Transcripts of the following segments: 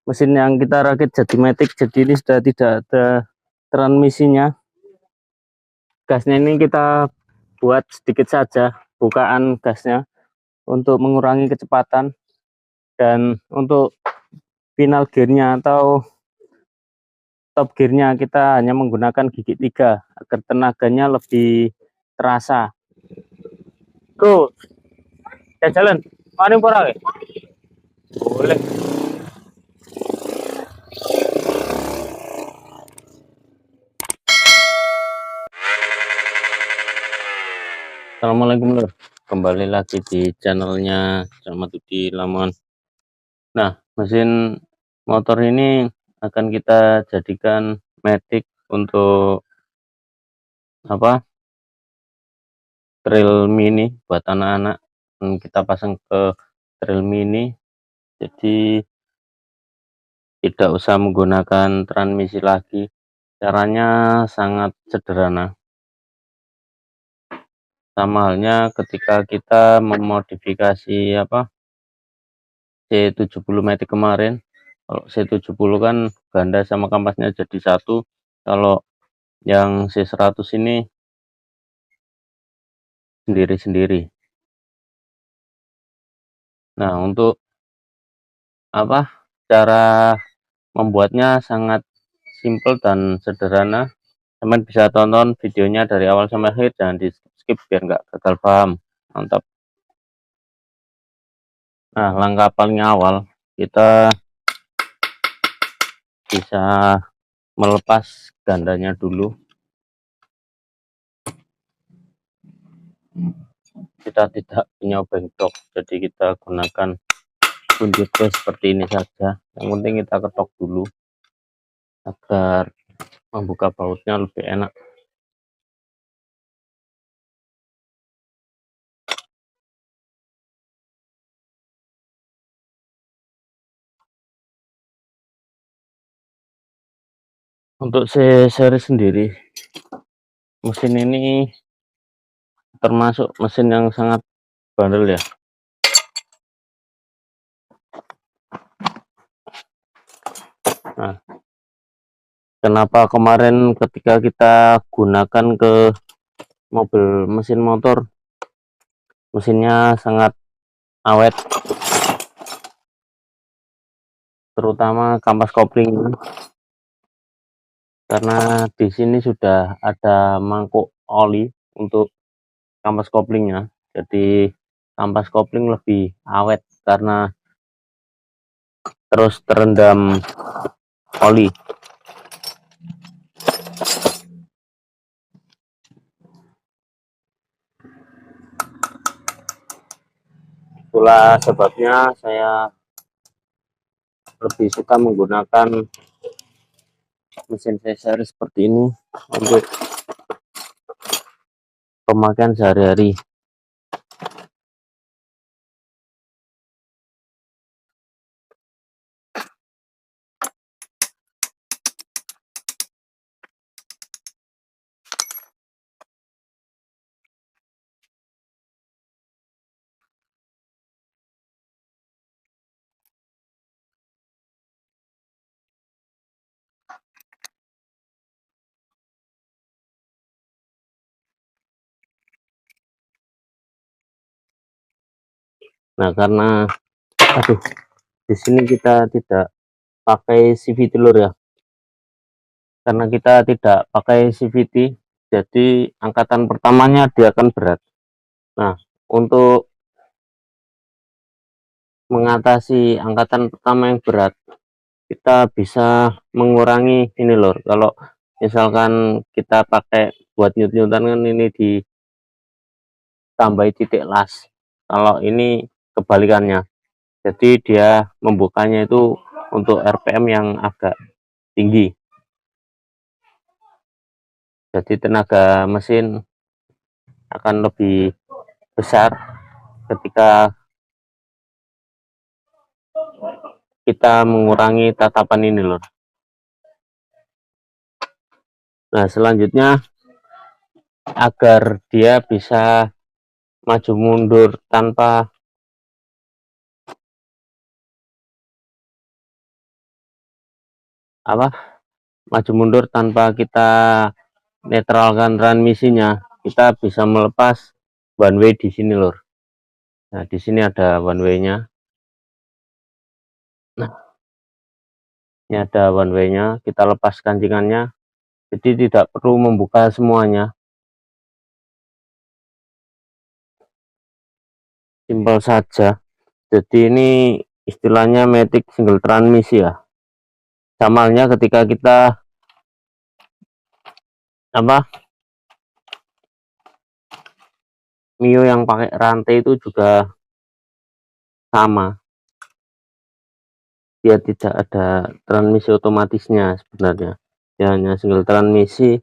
mesin yang kita rakit jadi matic, jadi ini sudah tidak ada transmisinya. Gasnya ini kita buat sedikit saja bukaan gasnya untuk mengurangi kecepatan, dan untuk final gearnya atau top gearnya kita hanya menggunakan gigi 3 agar tenaganya lebih terasa. Bro, ya jalan, mari porang ya? Boleh. Assalamualaikum lur, kembali lagi di channelnya Camatudi Lamongan. Nah, mesin motor ini akan kita jadikan matic untuk apa, trail mini buat anak-anak. Kita pasang ke trail mini, jadi tidak usah menggunakan transmisi lagi. Caranya sangat sederhana, sama halnya ketika kita memodifikasi C70 matic kemarin. Kalau C70 kan ganda sama kampasnya jadi satu, kalau yang C100 ini sendiri-sendiri. Nah, untuk cara membuatnya sangat simple dan sederhana. Teman bisa tonton videonya dari awal sampai akhir, jangan di skip biar nggak gagal paham. Mantap. Nah, langkah paling awal kita bisa melepas gandanya dulu. Kita tidak punya bengkok, jadi kita gunakan kunci T seperti ini saja. Yang penting kita ketok dulu agar membuka bautnya lebih enak. Untuk seri sendiri, mesin ini termasuk mesin yang sangat bandel ya. Nah, kenapa kemarin ketika kita gunakan ke mobil mesin motor, mesinnya sangat awet, terutama kampas kopling, karena di sini sudah ada mangkuk oli untuk kampas koplingnya, jadi kampas kopling lebih awet karena terus terendam oli. Itulah sebabnya saya lebih suka menggunakan mesin seri seperti ini untuk pemakaian sehari-hari. Nah, karena di sini kita tidak pakai CVT lur ya, karena kita tidak pakai CVT, jadi angkatan pertamanya dia akan berat. Nah, untuk mengatasi angkatan pertama yang berat, kita bisa mengurangi ini lur. Kalau misalkan kita pakai buat nyut-nyutan kan ini ditambahi titik las, kalau ini kebalikannya, jadi dia membukanya itu untuk RPM yang agak tinggi, jadi tenaga mesin akan lebih besar ketika kita mengurangi tatapan ini loh. Nah, selanjutnya agar dia bisa maju mundur tanpa apa maju mundur tanpa kita netralkan transmisinya, kita bisa melepas one way di sini lur. Nah di sini ada one way-nya. Nah ini ada one way-nya, kita lepas kancingannya, jadi tidak perlu membuka semuanya, simpel saja. Jadi ini istilahnya matic single transmisi ya. Samalnya ketika kita Mio yang pakai rantai itu juga sama, dia tidak ada transmisi otomatisnya sebenarnya, dia hanya single transmisi.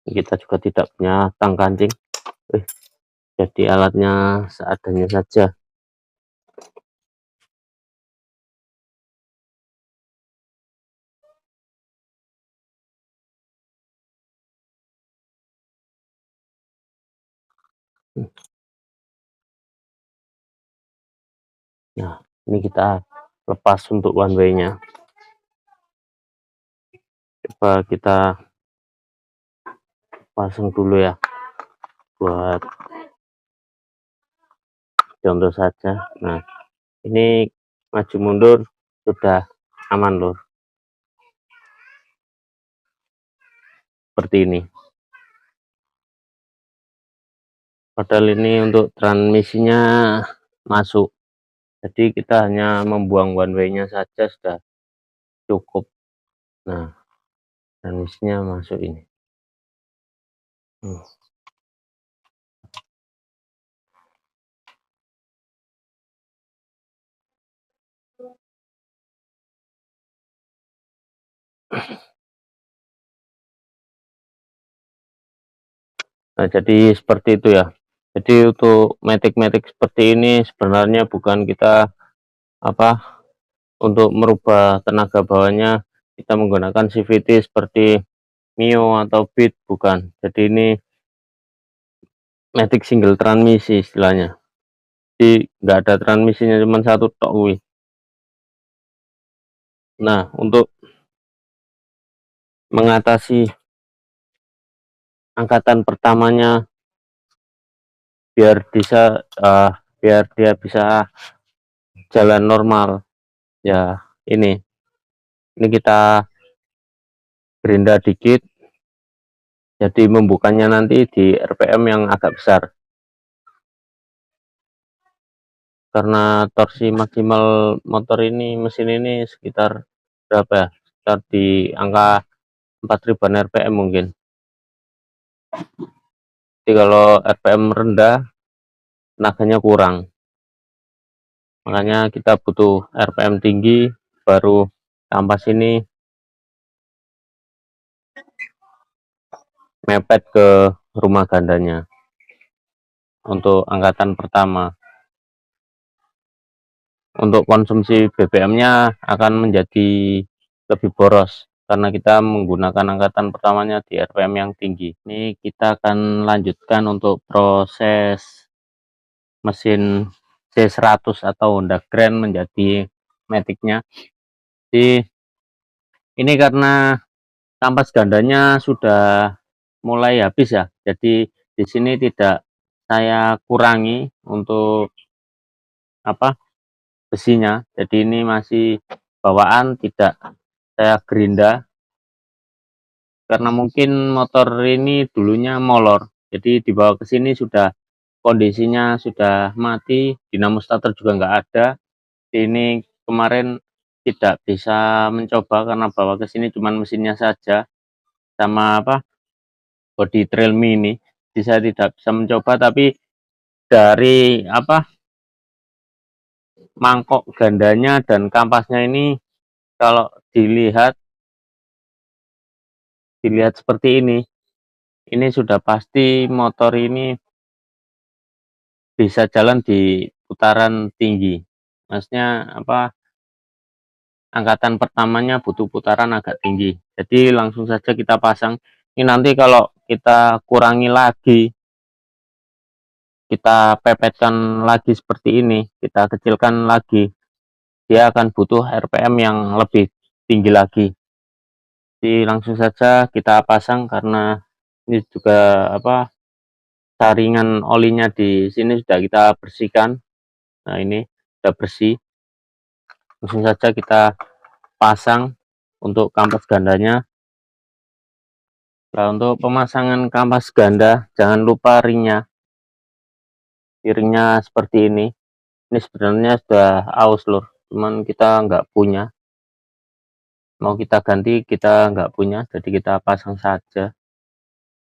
Kita juga tidak punya tang kancing, jadi alatnya seadanya saja. Nah ini kita lepas untuk one way nya, coba kita pasang dulu ya buat contoh saja. Nah ini maju mundur sudah aman lur, seperti ini. Padahal ini untuk transmisinya masuk, jadi kita hanya membuang one way nya saja sudah cukup. Nah transmisinya masuk ini. Nah jadi seperti itu ya. Jadi untuk matic seperti ini sebenarnya bukan kita untuk merubah tenaga bawahnya kita menggunakan CVT seperti Mio atau Beat, bukan. Jadi ini matic single transmisi istilahnya, jadi nggak ada transmisinya, cuma satu tok. Nah untuk mengatasi angkatan pertamanya biar dia bisa jalan normal ya, ini kita gerinda dikit, jadi membukanya nanti di RPM yang agak besar, karena torsi maksimal motor ini, mesin ini sekitar berapa ya, sekitar di angka 4000 RPM mungkin. Jadi kalau RPM rendah tenaganya kurang, makanya kita butuh RPM tinggi baru kampas ini mepet ke rumah gandanya untuk angkatan pertama. Untuk konsumsi BBM-nya akan menjadi lebih boros karena kita menggunakan angkatan pertamanya di RPM yang tinggi. Ini kita akan lanjutkan untuk proses mesin C100 atau Honda Grand menjadi matic-nya. Jadi ini karena kampas gandanya sudah mulai habis ya, jadi di sini tidak saya kurangi untuk besinya, jadi ini masih bawaan, tidak saya gerinda karena mungkin motor ini dulunya molor, jadi dibawa ke sini sudah kondisinya sudah mati, dinamo starter juga nggak ada. Ini kemarin tidak bisa mencoba karena bawa ke sini cuman mesinnya saja sama body trail mini, jadi saya tidak bisa mencoba. Tapi dari mangkok gandanya dan kampasnya ini, kalau dilihat seperti ini sudah pasti motor ini bisa jalan di putaran tinggi, maksudnya angkatan pertamanya butuh putaran agak tinggi, jadi langsung saja kita pasang. Ini nanti kalau kita kurangi lagi kita pepetkan lagi seperti ini, kita kecilkan lagi, dia akan butuh RPM yang lebih tinggi lagi. Jadi langsung saja kita pasang, karena ini juga saringan olinya di sini sudah kita bersihkan. Nah, ini sudah bersih. Langsung saja kita pasang untuk kampas gandanya. Nah, untuk pemasangan kampas ganda, jangan lupa ringnya. Ringnya seperti ini. Ini sebenarnya sudah aus lur, cuman kita nggak punya. Mau kita ganti, kita nggak punya, jadi kita pasang saja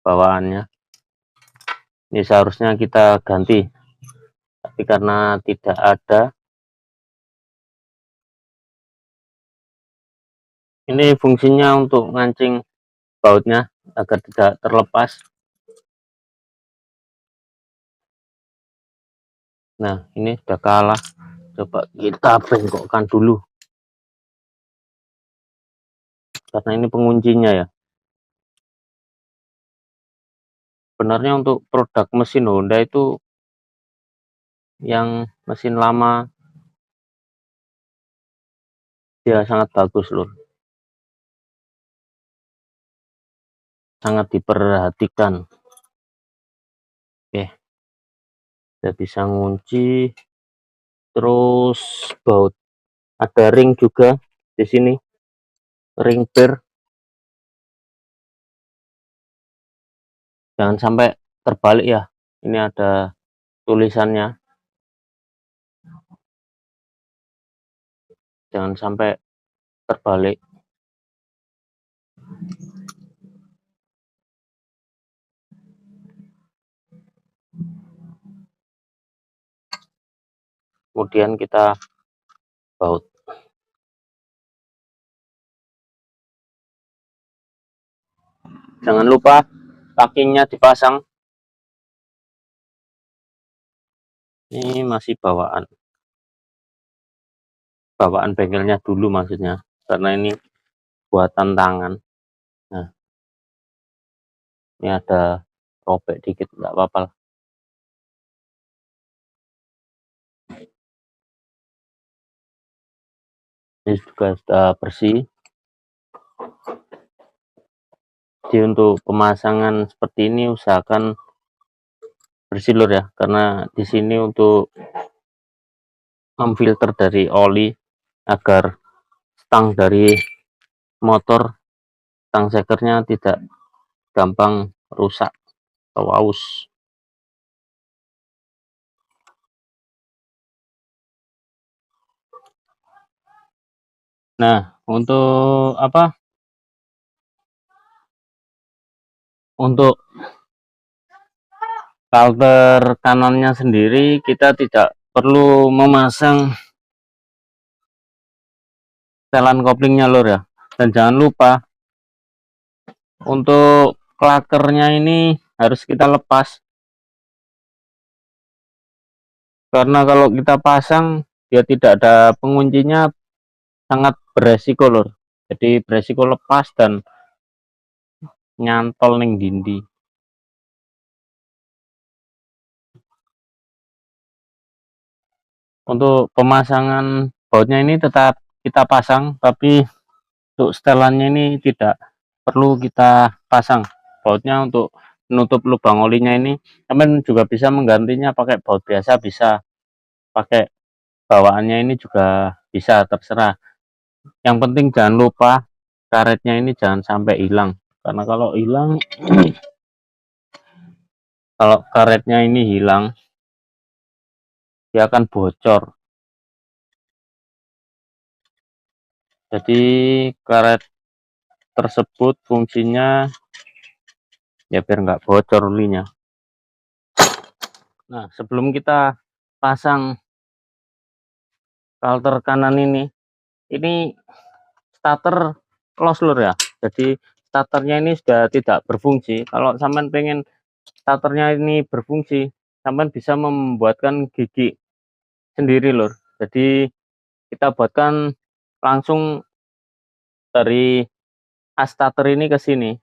bawaannya. Ini seharusnya kita ganti, tapi karena tidak ada. Ini fungsinya untuk ngancing bautnya agar tidak terlepas. Nah, ini sudah kalah. Coba kita bengkokkan dulu, karena ini penguncinya ya. Sebenarnya untuk produk mesin Honda itu, yang mesin lama, dia sangat bagus lur, sangat diperhatikan. Oke, kita bisa ngunci. Terus baut, ada ring juga di sini, ring per, jangan sampai terbalik ya. Ini ada tulisannya, jangan sampai terbalik. Kemudian kita baut. Jangan lupa packingnya dipasang. Ini masih bawaan bengkelnya dulu maksudnya, karena ini buatan tangan. Nah, ini ada robek dikit, nggak apa-apa. Ini juga sudah bersih. Jadi untuk pemasangan seperti ini usahakan bersih lur ya, karena di sini untuk memfilter dari oli agar stang dari motor, stang sekernya tidak gampang rusak atau aus. Nah, untuk untuk kalter kanannya sendiri kita tidak perlu memasang setelan koplingnya lur ya. Dan jangan lupa untuk klakernya ini harus kita lepas, karena kalau kita pasang dia tidak ada penguncinya, sangat beresiko lur. Jadi beresiko lepas dan nyantol ning dindi. Untuk pemasangan bautnya ini tetap kita pasang, tapi untuk setelannya ini tidak perlu kita pasang bautnya. Untuk menutup lubang olinya ini, teman juga bisa menggantinya pakai baut biasa, bisa pakai bawaannya ini juga bisa, terserah. Yang penting jangan lupa karetnya ini jangan sampai hilang, karena kalau hilang kalau karetnya ini hilang, dia akan bocor. Jadi karet tersebut fungsinya ya biar nggak bocor olinya. Nah, sebelum kita pasang kalter kanan ini starter close lur ya. Jadi starternya ini sudah tidak berfungsi. Kalau sampean pengen starternya ini berfungsi, sampean bisa membuatkan gigi sendiri lur. Jadi kita buatkan langsung dari as starter ini ke sini,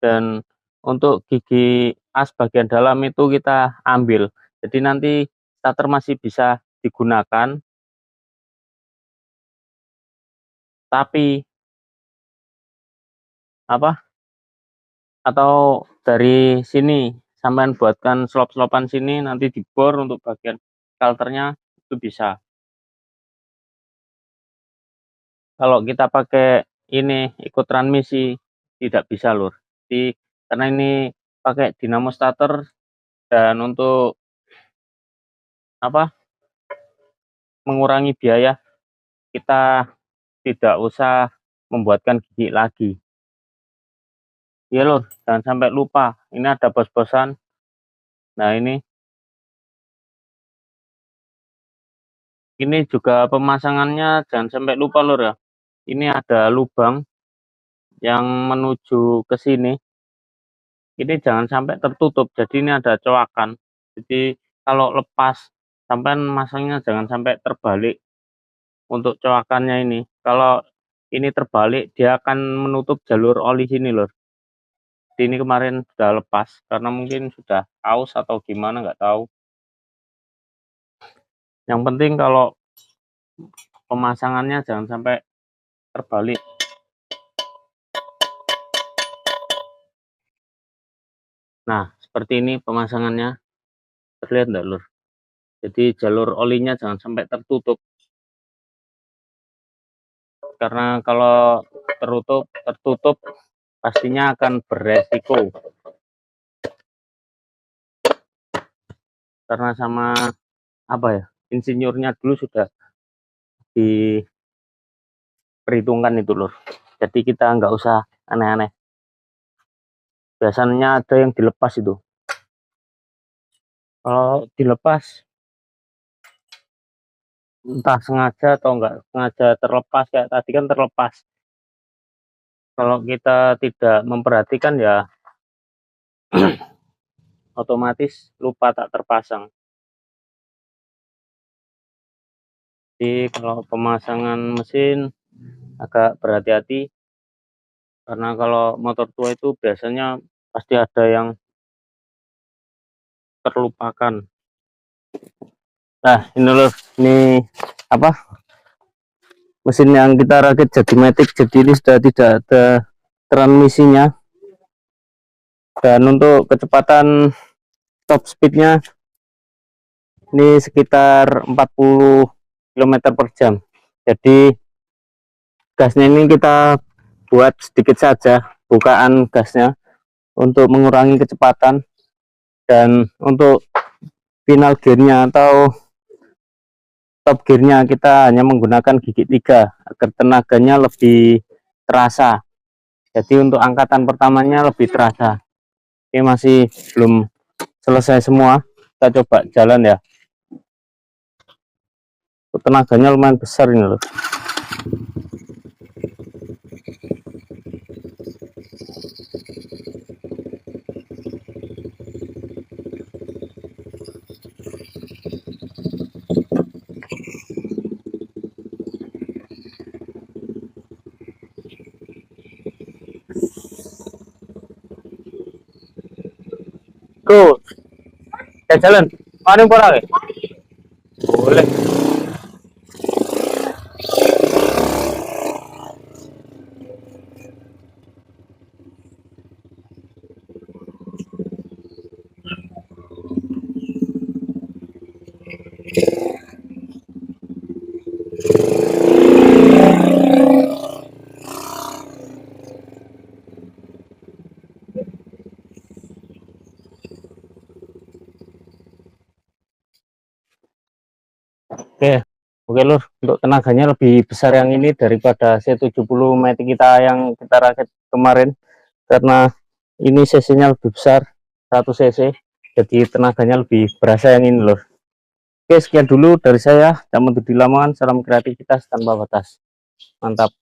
dan untuk gigi as bagian dalam itu kita ambil, Jadi nanti starter masih bisa digunakan, tapi apa, atau dari sini sampean buatkan slop-slopan sini, nanti dibor untuk bagian kalternya itu bisa. Kalau kita pakai ini ikut transmisi tidak bisa lur. Jadi karena ini pakai dinamo starter, dan untuk apa, mengurangi biaya, kita tidak usah membuatkan gigi lagi. Iya lur, jangan sampai lupa. Ini ada bos-bosan. Nah ini juga pemasangannya jangan sampai lupa lur ya. Ini ada lubang yang menuju ke sini. Ini jangan sampai tertutup. Jadi ini ada coakan. Jadi kalau lepas, sampai masangnya jangan sampai terbalik untuk coakannya ini. Kalau ini terbalik, dia akan menutup jalur oli sini lur. Jadi ini kemarin sudah lepas karena mungkin sudah aus atau gimana nggak tahu. Yang penting kalau pemasangannya jangan sampai terbalik. Nah seperti ini pemasangannya, terlihat enggak lur? Jadi jalur olinya jangan sampai tertutup, karena kalau tertutup pastinya akan beresiko, karena sama apa ya, insinyurnya dulu sudah diperhitungkan itu lur. Jadi kita nggak usah aneh-aneh. Biasanya ada yang dilepas itu. Kalau dilepas entah sengaja atau enggak sengaja terlepas, kayak tadi kan terlepas. Kalau kita tidak memperhatikan ya otomatis lupa tak terpasang. Jadi kalau pemasangan mesin agak berhati-hati, karena kalau motor tua itu biasanya pasti ada yang terlupakan. Nah ini loh, ini apa, mesin yang kita rakit jadi matic, jadi ini sudah tidak ada transmisinya, dan untuk kecepatan top speednya ini sekitar 40 km per jam. Jadi gasnya ini kita buat sedikit saja, bukaan gasnya untuk mengurangi kecepatan, dan untuk final gearnya atau top gearnya kita hanya menggunakan gigi 3 agar tenaganya lebih terasa. Jadi untuk angkatan pertamanya lebih terasa. Ini masih belum selesai semua, kita coba jalan ya. Tenaganya lumayan besar ini loh. Go, kita jalan. Mana yang porang? Boleh. Oke lur, untuk tenaganya lebih besar yang ini daripada C70 Matic kita yang kita rakit kemarin, karena ini cc-nya lebih besar 100 cc, jadi tenaganya lebih berasa yang ini lur. Oke, sekian dulu dari saya. Jangan mundur di lamongan. Salam kreativitas tanpa batas. Mantap.